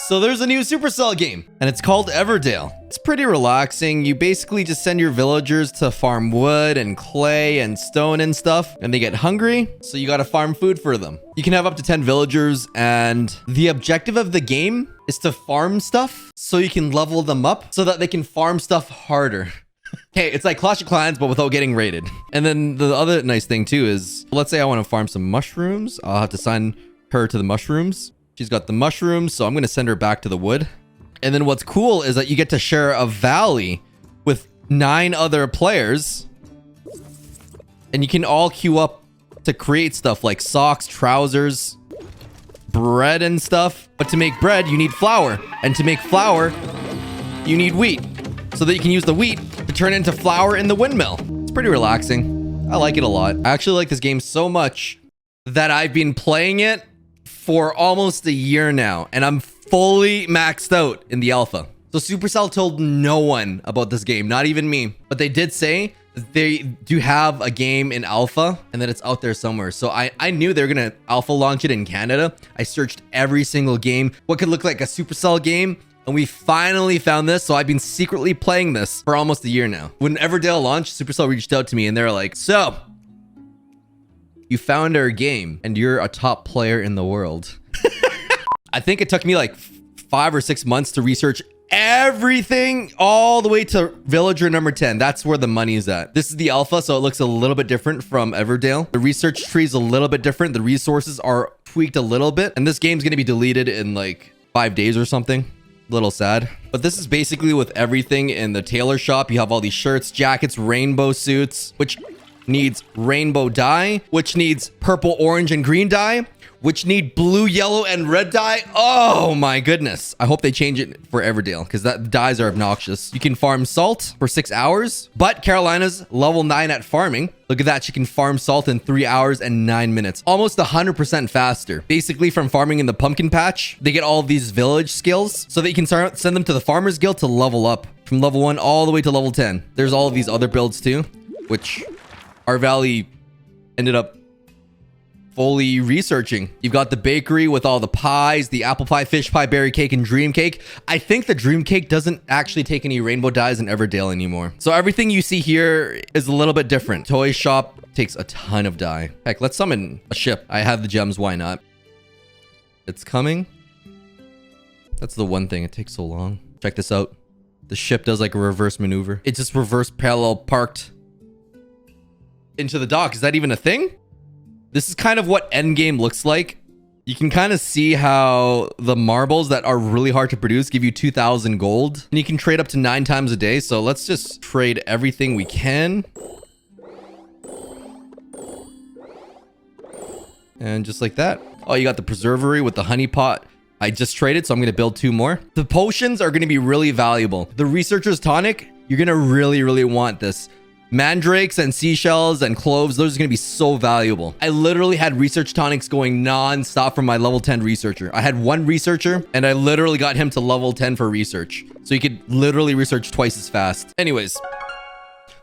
So there's a new Supercell game, and it's called Everdale. It's pretty relaxing. You basically just send your villagers to farm wood and clay and stone and stuff, and they get hungry, so you gotta farm food for them. You can have up to 10 villagers, and the objective of the game is to farm stuff so you can level them up so that they can farm stuff harder. Okay, it's like Clash of Clans, but without getting raided. And then the other nice thing too is, let's say I want to farm some mushrooms. I'll have to assign her to the mushrooms. She's got the mushrooms, so I'm going to send her back to the wood. And then what's cool is that you get to share a valley with 9 other players. And you can all queue up to create stuff like socks, trousers, bread and stuff. But to make bread, you need flour. And to make flour, you need wheat. So that you can use the wheat to turn into flour in the windmill. It's pretty relaxing. I like it a lot. I actually like this game so much that I've been playing it for almost a year now, and I'm fully maxed out in the alpha. So Supercell told no one about this game, not even me. But they did say that they do have a game in alpha and that it's out there somewhere. So I knew they were gonna alpha launch it in Canada. I searched every single game, what could look like a Supercell game, and we finally found this. So I've been secretly playing this for almost a year now. When Everdale launched, Supercell reached out to me and they're like, so you found our game and you're a top player in the world. I think it took me like 5 or 6 months to research everything all the way to villager number 10. That's where the money is at. This is the alpha, so it looks a little bit different from Everdale. The research tree is a little bit different. The resources are tweaked a little bit, and this game's going to be deleted in like 5 days or something. A little sad. But this is basically with everything in the tailor shop. You have all these shirts, jackets, rainbow suits, which needs rainbow dye, which needs purple, orange, and green dye, which need blue, yellow, and red dye. Oh my goodness. I hope they change it for Everdale because that dyes are obnoxious. You can farm salt for 6 hours, but Carolina's level 9 at farming. Look at that. She can farm salt in 3 hours and 9 minutes. Almost 100% faster. Basically from farming in the pumpkin patch, they get all these village skills so that you can send them to the farmer's guild to level up from level 1 all the way to level 10. There's all of these other builds too, which our valley ended up fully researching. You've got the bakery with all the pies, the apple pie, fish pie, berry cake, and dream cake. I think the dream cake doesn't actually take any rainbow dyes in Everdale anymore. So everything you see here is a little bit different. Toy shop takes a ton of dye. Heck, let's summon a ship. I have the gems, why not? It's coming. That's the one thing, it takes so long. Check this out. The ship does like a reverse maneuver. It just reverse parallel parked into the dock. Is that even a thing? This is kind of what endgame looks like. You can kind of see how the marbles that are really hard to produce give you 2,000 gold. And you can trade up to 9 times a day. So let's just trade everything we can. And just like that. Oh, you got the preservery with the honey pot. I just traded, so I'm going to build 2 more. The potions are going to be really valuable. The researcher's tonic, you're going to really want this. Mandrakes and seashells and cloves, those are going to be so valuable. I literally had research tonics going non-stop from my level 10 researcher. I had 1 researcher and I literally got him to level 10 for research. So you could literally research twice as fast. Anyways,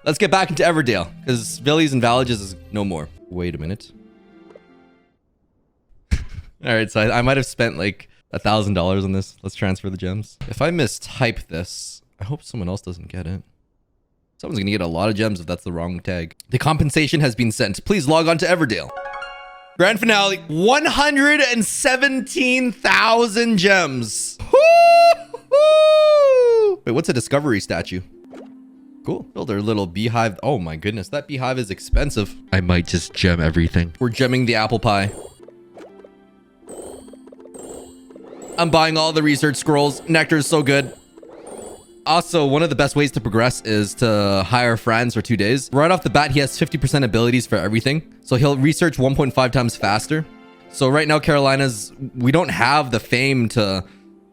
let's get back into Everdale because villas and villages is no more. Wait a minute. All right, so I might have spent like $1,000 on this. Let's transfer the gems. If I mistype this, I hope someone else doesn't get it. Someone's gonna get a lot of gems if that's the wrong tag. The compensation has been sent. Please log on to Everdale. Grand finale, 117,000 gems. Wait, what's a discovery statue? Cool. Build our little beehive. Oh my goodness, that beehive is expensive. I might just gem everything. We're gemming the apple pie. I'm buying all the research scrolls. Nectar is so good. Also, one of the best ways to progress is to hire Franz for 2 days. Right off the bat, he has 50% abilities for everything. So he'll research 1.5 times faster. So right now, we don't have the fame to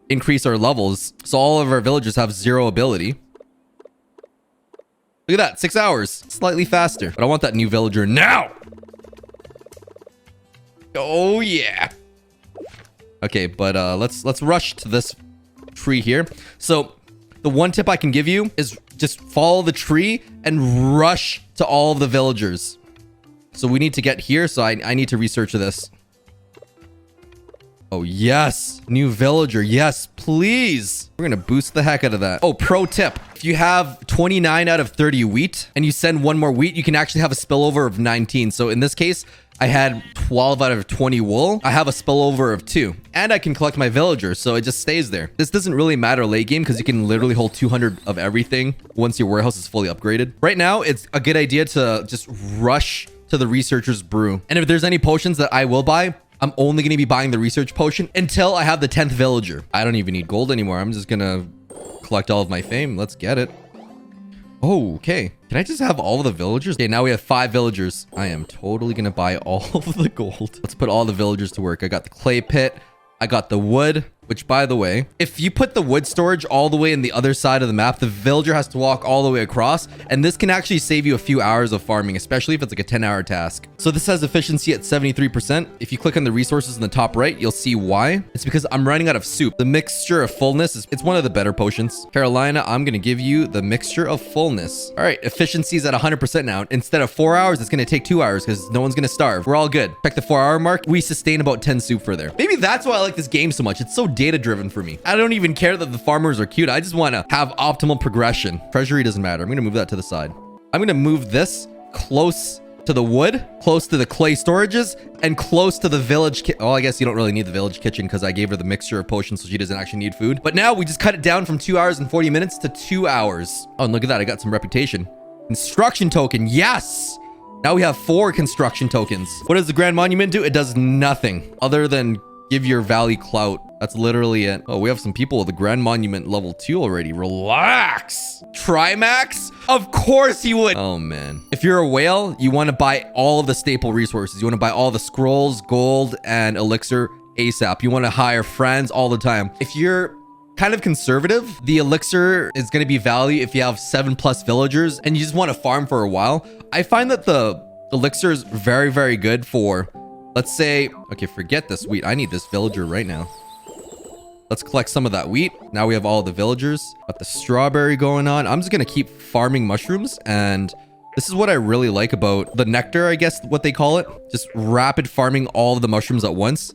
increase our levels. So all of our villagers have 0 ability. Look at that, 6 hours. Slightly faster. But I want that new villager now. Oh yeah. Okay, but let's rush to this tree here. So the one tip I can give you is just follow the tree and rush to all of the villagers. So we need to get here, so I need to research this. Oh, yes. New villager. Yes, please. We're going to boost the heck out of that. Oh, pro tip. If you have 29 out of 30 wheat and you send one more wheat, you can actually have a spillover of 19. So in this case, I had 12 out of 20 wool. I have a spillover of 2. And I can collect my villagers, so it just stays there. This doesn't really matter late game because you can literally hold 200 of everything once your warehouse is fully upgraded. Right now, it's a good idea to just rush to the researcher's brew. And if there's any potions that I will buy, I'm only going to be buying the research potion until I have the 10th villager. I don't even need gold anymore. I'm just going to collect all of my fame. Let's get it. Oh, okay. Can I just have all of the villagers? Okay, now we have 5 villagers. I am totally going to buy all of the gold. Let's put all the villagers to work. I got the clay pit. I got the wood, which, by the way, if you put the wood storage all the way in the other side of the map, the villager has to walk all the way across. And this can actually save you a few hours of farming, especially if it's like a 10-hour task. So this has efficiency at 73%. If you click on the resources in the top right, you'll see why. It's because I'm running out of soup. The mixture of fullness it's one of the better potions. Carolina, I'm going to give you the mixture of fullness. All right, efficiency is at 100% now. Instead of 4 hours, it's going to take 2 hours because no one's going to starve. We're all good. Check the 4-hour mark. We sustain about 10 soup for there. Maybe that's why I like this game so much. It's so data driven for me. I don't even care that the farmers are cute. I just want to have optimal progression. Treasury doesn't matter. I'm going to move that to the side. I'm going to move this close to the wood, close to the clay storages, and close to the village. Oh, I guess you don't really need the village kitchen because I gave her the mixture of potions, so she doesn't actually need food. But now we just cut it down from 2 hours and 40 minutes to 2 hours. Oh, and look at that. I got some reputation. Construction token. Yes. Now we have 4 construction tokens. What does the Grand Monument do? It does nothing other than give your valley clout. That's literally it. Oh, we have some people with the Grand Monument level 2 already. Relax. Trimax? Of course you would. Oh, man. If you're a whale, you want to buy all of the staple resources. You want to buy all the scrolls, gold, and elixir ASAP. You want to hire friends all the time. If you're kind of conservative, the elixir is going to be value if you have 7+ villagers and you just want to farm for a while. I find that the elixir is very, very good for, let's say, okay, forget this wheat. I need this villager right now. Let's collect some of that wheat. Now we have all the villagers. Got the strawberry going on. I'm just going to keep farming mushrooms. And this is what I really like about the nectar, I guess what they call it. Just rapid farming all of the mushrooms at once.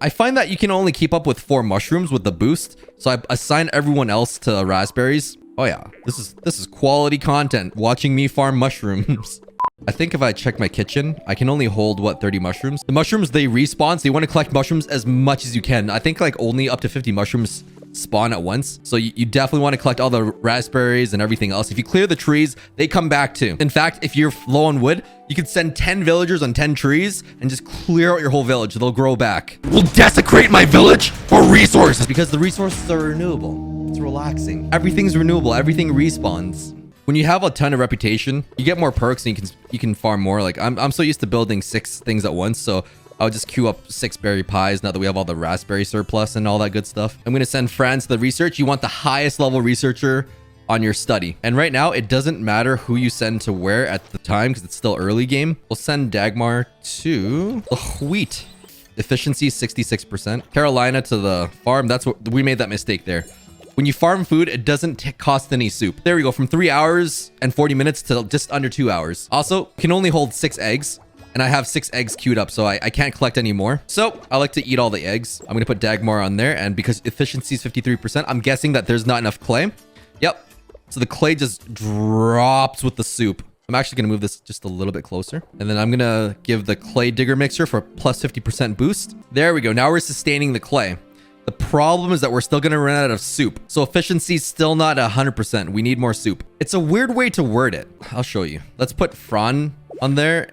I find that you can only keep up with 4 mushrooms with the boost. So I assign everyone else to raspberries. Oh yeah, this is quality content. Watching me farm mushrooms. I think if I check my kitchen, I can only hold, what, 30 mushrooms? The mushrooms, they respawn, so you want to collect mushrooms as much as you can. I think like only up to 50 mushrooms spawn at once. So you definitely want to collect all the raspberries and everything else. If you clear the trees, they come back too. In fact, if you're low on wood, you could send 10 villagers on 10 trees and just clear out your whole village. They'll grow back. We'll desecrate my village for resources because the resources are renewable. It's relaxing. Everything's renewable. Everything respawns. When you have a ton of reputation, you get more perks and you can farm more. Like I'm so used to building 6 things at once, so I'll just queue up 6 berry pies now that we have all the raspberry surplus and all that good stuff. I'm gonna send friends to the research. You want the highest level researcher on your study. And right now, it doesn't matter who you send to where at the time because it's still early game. We'll send Dagmar to the wheat. Efficiency 66%. Carolina to the farm. That's what we made that mistake there. When you farm food, it doesn't cost any soup. There we go, from 3 hours and 40 minutes to just under 2 hours. Also, can only hold 6 eggs, and I have 6 eggs queued up, so I can't collect any more. So I like to eat all the eggs. I'm gonna put Dagmar on there, and because efficiency is 53%, I'm guessing that there's not enough clay. Yep. So the clay just drops with the soup. I'm actually gonna move this just a little bit closer, and then I'm gonna give the clay digger mixture for plus 50% boost. There we go. Now we're sustaining the clay. The problem is that we're still going to run out of soup. So efficiency is still not 100%. We need more soup. It's a weird way to word it. I'll show you. Let's put Fran on there.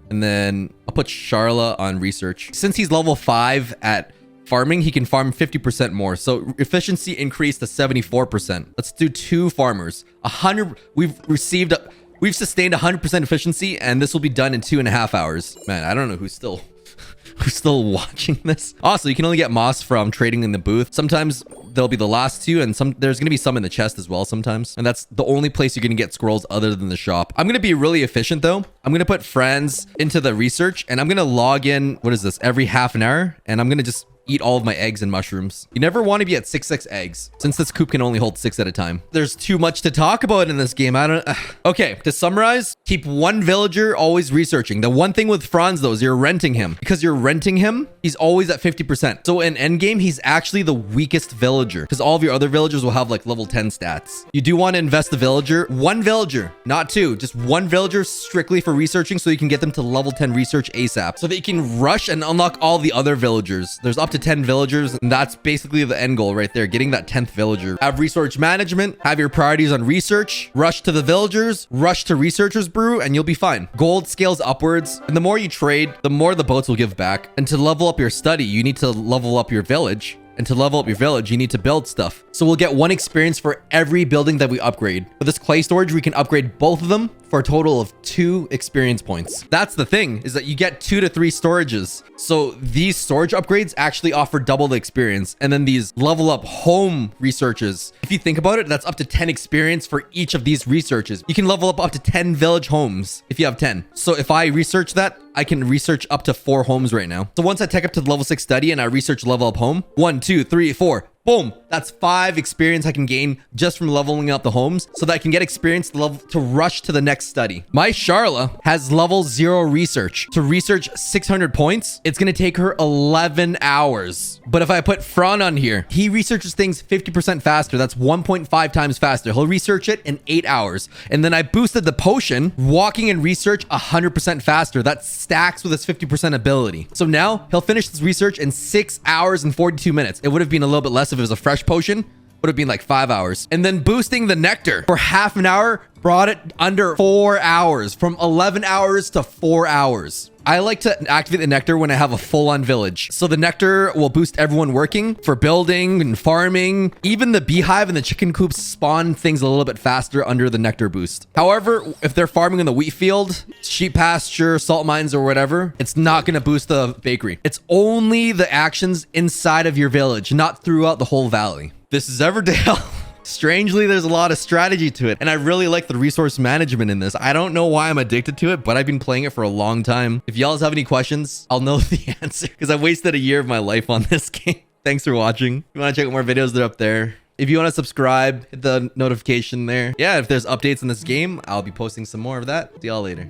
And then I'll put Charla on research. Since he's level 5 at farming, he can farm 50% more. So efficiency increased to 74%. Let's do 2 farmers. 100. We've sustained 100% efficiency, and this will be done in 2.5 hours. Man, I don't know who's still watching this. Also, you can only get moss from trading in the booth. Sometimes there'll be the last 2, and there's gonna be some in the chest as well sometimes. And that's the only place you're gonna get scrolls other than the shop. I'm gonna be really efficient though. I'm gonna put friends into the research, and I'm gonna log in, what is this, every half an hour, and I'm gonna just eat all of my eggs and mushrooms. You never want to be at 6 eggs, since this coop can only hold 6 at a time. There's too much to talk about in this game. I don't... Okay, to summarize, keep one villager always researching. The one thing with Franz, though, is you're renting him. Because you're renting him, he's always at 50%. So in endgame, he's actually the weakest villager, because all of your other villagers will have like level 10 stats. You do want to invest the villager. One villager, not two. Just one villager strictly for researching, so you can get them to level 10 research ASAP. So that you can rush and unlock all the other villagers. There's up to 10 villagers, and that's basically the end goal right there, getting that 10th villager. Have research management, have your priorities on research, rush to the villagers, rush to researchers brew, and you'll be fine. Gold scales upwards, and the more you trade, the more the boats will give back. And to level up your study, you need to level up your village. And to level up your village, you need to build stuff. So we'll get 1 experience for every building that we upgrade. For this clay storage, we can upgrade both of them for a total of 2 experience points. That's the thing, is that you get 2 to 3 storages. So these storage upgrades actually offer double the experience. And then these level up home researches, if you think about it, that's up to 10 experience for each of these researches. You can level up to 10 village homes if you have 10. So if I research that, I can research up to 4 homes right now. So once I take up to the level 6 study and I research level up home, 1, 2, 3, 4, boom, that's 5 experience I can gain just from leveling up the homes, so that I can get experience to rush to the next study. My Charla has level 0 research. To research 600 points, it's going to take her 11 hours. But if I put Fran on here, he researches things 50% faster. That's 1.5 times faster. He'll research it in 8 hours. And then I boosted the potion, walking and research 100% faster. That stacks with his 50% ability. So now he'll finish this research in 6 hours and 42 minutes. It would have been a little bit less if it was a fresh potion. Would have been like 5 hours. And then boosting the nectar for half an hour brought it under 4 hours, from 11 hours to 4 hours. I like to activate the nectar when I have a full-on village. So the nectar will boost everyone working for building and farming. Even the beehive and the chicken coops spawn things a little bit faster under the nectar boost. However, if they're farming in the wheat field, sheep pasture, salt mines, or whatever, it's not going to boost the bakery. It's only the actions inside of your village, not throughout the whole valley. This is Everdale. Strangely, there's a lot of strategy to it, and I really like the resource management in this. I don't know why I'm addicted to it, but I've been playing it for a long time. If y'all have any questions, I'll know the answer, because I've wasted a year of my life on this game. Thanks for watching. If you want to check out more videos, they're up there. If you want to subscribe, hit the notification there. Yeah, if there's updates in this game, I'll be posting some more of that. See y'all later.